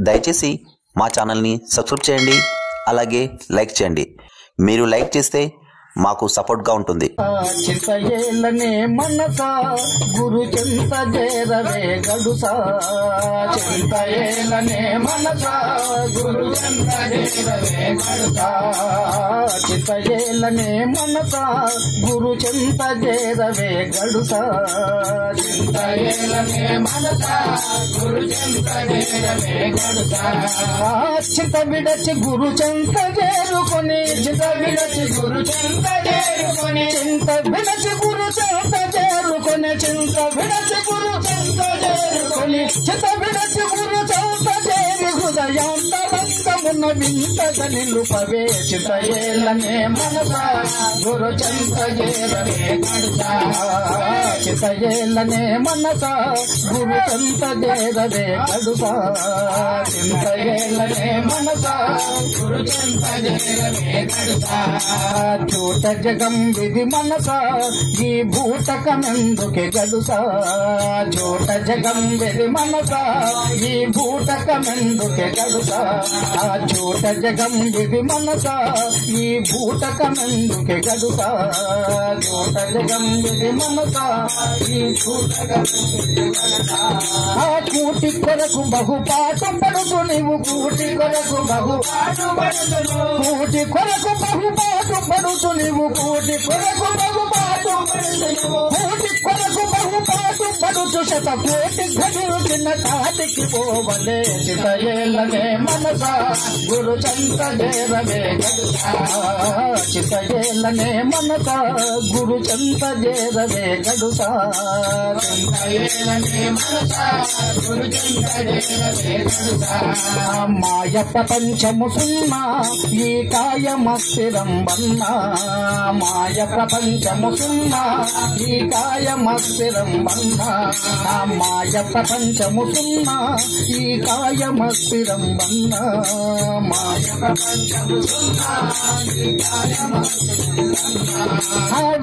దయచేసి మా ఛానల్ని సబ్స్క్రైబ్ చేయండి, అలాగే లైక్ చేయండి. మీరు లైక్ చేస్తే మాకు సపోర్ట్గా ఉంటుంది. చింతయేలనే మనసా గురు చింత చేరవే గడుసా, చింతయేలనే మనసా గురు చింత చేరవే గడుసా, చింతయేలనే మనసా గురు చింత చేరవే గడుసా, చింతయేలనే మనసా గురు చింత చేరవే గడుసా. చింత విడచి గురు చింత చేరుకొని, చింత విడచి గురు చింత చేరుకొని, చింత విడచి గురు చింత చేరుకొని, చింత విడచి గురు చింత చేరుకొని, చింత విడచి గురు చింత చేరి హృదయాంతరంగమున వింతగా నిలుపవే, చింతయేలనే మనసా గురు చింత చేరవే గడుసా, చింతయేలనే మనసా గురు చింత చేరవే గడుసా, చింతయేలనే మనసా గురు చింత చేరవే గడుసా. చూట జగం విధి మనసా ఈ భూతకమెందుకే గడుసా, చూట జగం విధి మనసా ఈ భూతకమెందుకే గడుసా, చూట జగం విధి మనసా ఈ భూతకమెందుకే గడుసా, చూట జగం విధి మనసా ఈ భూతకమెందుకే గడుసా. కూటి కొరకు బహుపాటు పడుతు నీవు, కూటి కొరకు బహుపాటు పడుతు, కూటి కొరకు బహుపాటు పడుతు నీవు, కూటి కొరకు బహుపాటు పడుతు, కూటి కొరకు బహుపాటు పడుతు, శత కోటి గడుచిన కాటికి పోవలే, చింతయేలనే మనసా గురు చింత చేరవే గడుసా, చింతయేలనే మనసా గురు చింత చేరవే గడుసా, చింతయేలనే మనసా గురు చింత చేరవే గడుసా. మాయ ప్రపంచము సున్నా ఈ కాయమస్థిరం బన్నా, మాయ ప్రపంచము సున్నా ఈ కాయమస్థిరం బన్నా, మాయ ప్రపంచము సున్నా ఈ కాయమస్థిరం బన్నా, మాయ ప్రపంచము సున్నా ఈ కాయమస్థిరం బన్నా.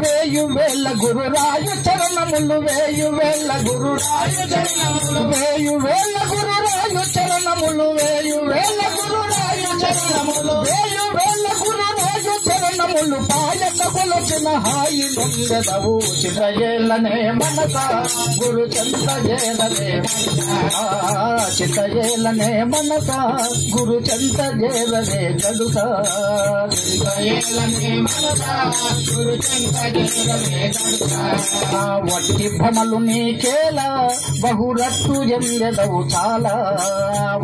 వేయు వేల గురురాయు చరణములు, వేయు వేల గురురాయు చరణములు, వేయు వేల గురురాయు చరణములు, వేయు వేల గురురాయు చరణములు, వేయు వేల గురురాయు చరణములు పాయక కొలచిన హాయి నొందెదవు, చింతయేలనే మనసా గురు చింత చేరవే గడుసా, చింతయేలనే మనసా గురు చింత చేరవే గడుసా, చింతయేలనే మనసా గురు చింత చేరవే గడుసా. వట్టి భ్రమలు నీకేలా బహురట్టు ఎందెదవు చాలా,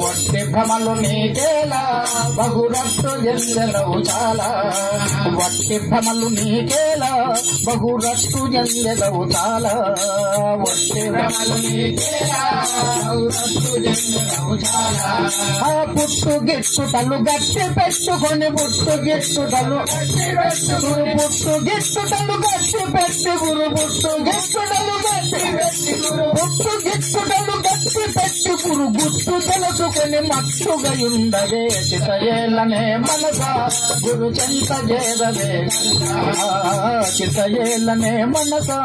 వట్టి భ్రమలు నీకేలా బహురట్టు ఎందెదవు చాలా, వట్టి భ్రమలు నీకేలా బహురట్టు ఎందెదవు చాలా, వట్టి భ్రమలు నీకేలా బహురట్టు ఎందెదవు చాలా. పుట్టు గిట్టుటలు గట్టి పెట్టుకొని, పుట్టు గిట్టుటలు గట్టి పెట్టుకురు, పుట్టు గిట్టుటలు గట్టి పెట్టి గురు, పుట్టు గిట్టుటలు గట్టి పెట్టి గురు, పుట్టు గిట్టుటలు గట్టి పెట్టి గురు, గుట్టు తెలుసుకొని మట్టుగయుండవే, చింతయేలనే మనసా గురు చింత చేరవే గడుసా, చింతయేలనే మనసా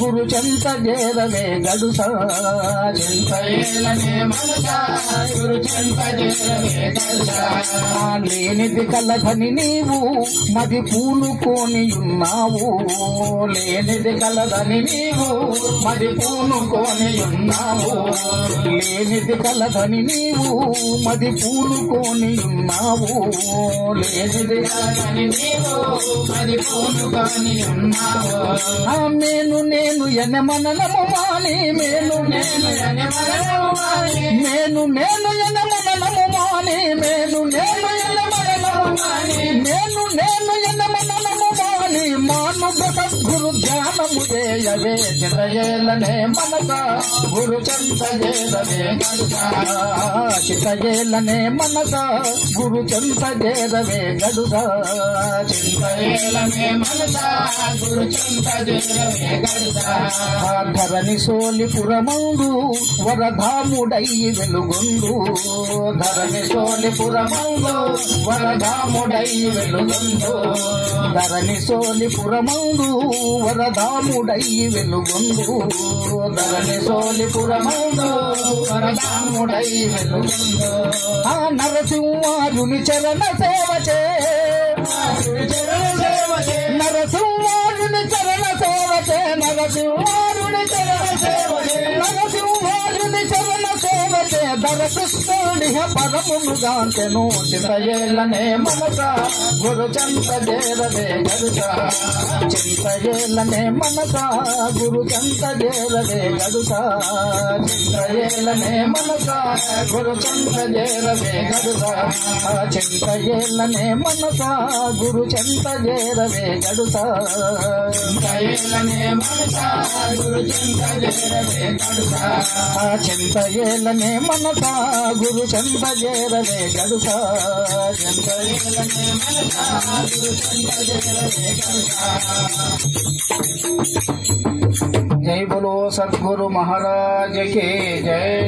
గురు చింత చేరవే గడుసా, చింతయేలనే మనసా గురు చింత చేరవే గడుసా. లేనిది కలదని నీవు మది పూనుకొని ఉన్నావు, లేనిది కలదని నీవు మది పూనుకొని ఉన్నావు, లేనిది కలదని నీవు మది పూనుకొని ఉన్నావు, లేనిది కలదని నీవు మది పూనుకొని ఉన్నావు. నేను నేను ఎనమనము మాని, నేను నేను ఎనమనము మాని, నేను నేను ఎనమనము మాని, నేను నేను ఎనమనము మాని, నేను నేను ఎనమనము మాని, మానవ సద్గురు ధ్యానము చేయవే, చింతయేలనే మనసా గురు చింత చేరవే గడుసా, చింతయేలనే మనసా గురు చింత చేరవే గడుసా, చింతయేలనే మనసా గురు చింత చేరవే గడుసా. ధరణి సోలిపురమందు వరధాముడై వెలుగొందు, ధరణి సోలిపురమందు వరధాముడై వెలుగొందు, ధరణి సోలిపురమందు వరదాముడై వెలుగొందు ధరణి సోలిపురమందు వరదాముడై వెలుగొందు ఆ నరసింహారుని చరణ సేవచే నరసింహారుని చరణ సేవచే నరసింహారుని చరణ సేవచే నరసింహారుని చరణ సేవచే ధరకృష్ణుడి పరమునుగాంచెను చింతయేలనే మనస గురు చంత చేరవే గడుస చింతయేలనే మనస గురు చంత చేరవే గడుస చింతయేలనే మనస గురు చంత చేరవే గడుస చింతయేలనే మనస గురు చంత చేరవే గడుస చింతయేలనే మనస గురు చంత చేరవే గడుస చింతయేలనే మనస గురు చంత చేరవే గడుస చింతయేలనే మనస గురు చంత చేరవే గడుస जय बोलो सद्गुरु महाराज के जय।